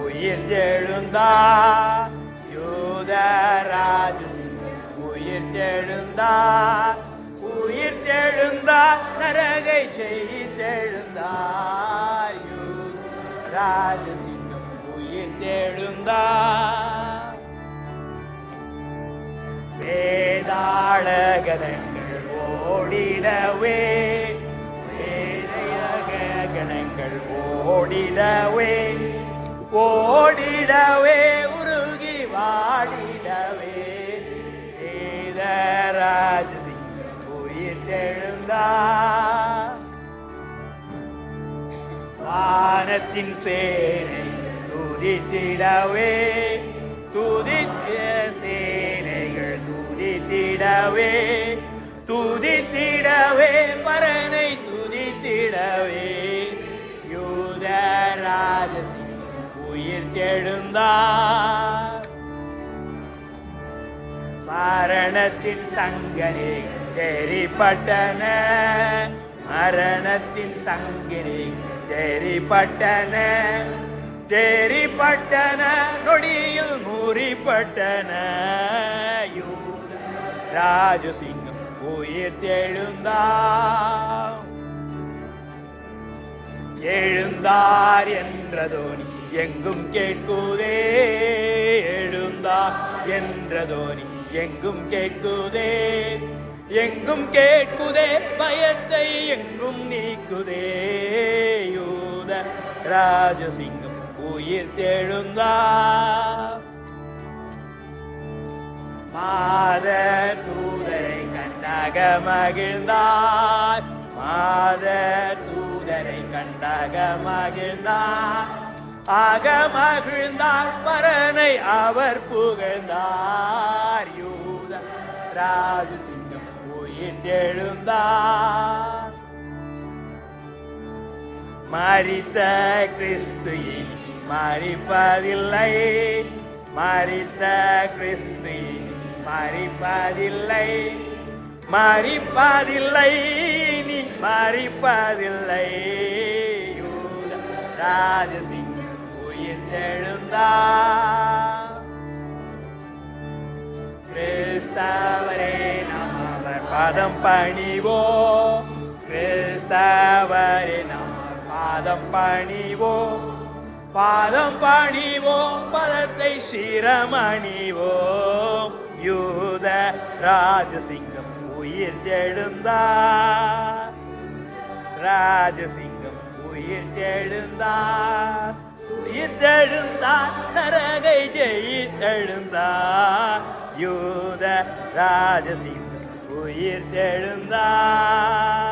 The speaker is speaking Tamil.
உயிர் தெழுந்தார். யூத ராஜசிங்கம் உயிர் தெழுந்தார். உயிர் தெழுந்தார். நரகை ஜெயித்தெழுந்தார். யூத ராஜசிங்கம் உயிர் தெழுந்தார். வேதாள கணங்கள் ஓடிடவே, வேதையக கணங்கள் ஓடிடவே, ஓடிடவே உருகி வாடிடவே, வேதராஜசிங்கம் உயிர் தெழுந்தார். வானத்தின் சேனை துதித்திடவே, துதித்த சேனைகள் துதித்திடவே, துதித்திடவே பரனை துதித்திடவே, யூத ராஜசிங்கம் உயிர் தெழுந்தார். மரணத்தின் சங்கனிகள் தெரிப்பட்டன, மரணத்தின் சங்கனிகள் தெரிப்பட்டன, தெரிப்பட்டன நொடியில் முறிப்பட்டன, யூத ராஜசிங்கம் உயிர் தெழுந்தார். எழுந்தார் என்ற தோனி எங்கும் கேட்குதே, எழுந்தார் என்ற தோனி எங்கும் கேட்குதே, எங்கும் கேட்குதே பயத்தை எங்கும் நீக்குதே, யூத ராஜசிங்கம் உயிர் தெழுந்தார். மாத தூதரை கண்டாக மகிழ்ந்தார், மாத தூதரை கண்டாக மகிழ்ந்தார், ஆக மகிழ்ந்தார் பரனை அவர் புகழ்ந்தார், யூத ராஜசிங்கம் உயிர் தெழுந்தார். மரித்த கிறிஸ்து இனி மரிப்பதில்லை, மரித்த கிறிஸ்து இனி மரிப்பதில்லை, மரிப்பதில்லை இனி மரிப்பதில்லை, யூத ராஜசிங்கம் உயிர் தெழுந்தார். கிறிஸ்தவரே நாம் அவர் பாதம் பணிவோம், கிறிஸ்தவரே நாம் பாதம் பணிவோம், பாதம் பணிவோம் பதத்தை சிரமணிவோம், யூத ராஜசிங்கம் உயிர் தெழுந்தார். ராஜசிங்கம் உயிர் தெழுந்தார், உயிர் தெழுந்தார் நரகை ஜெயித்தெழுந்தார், யூத ராஜசிங்கம் உயிர் தெழுந்தார்.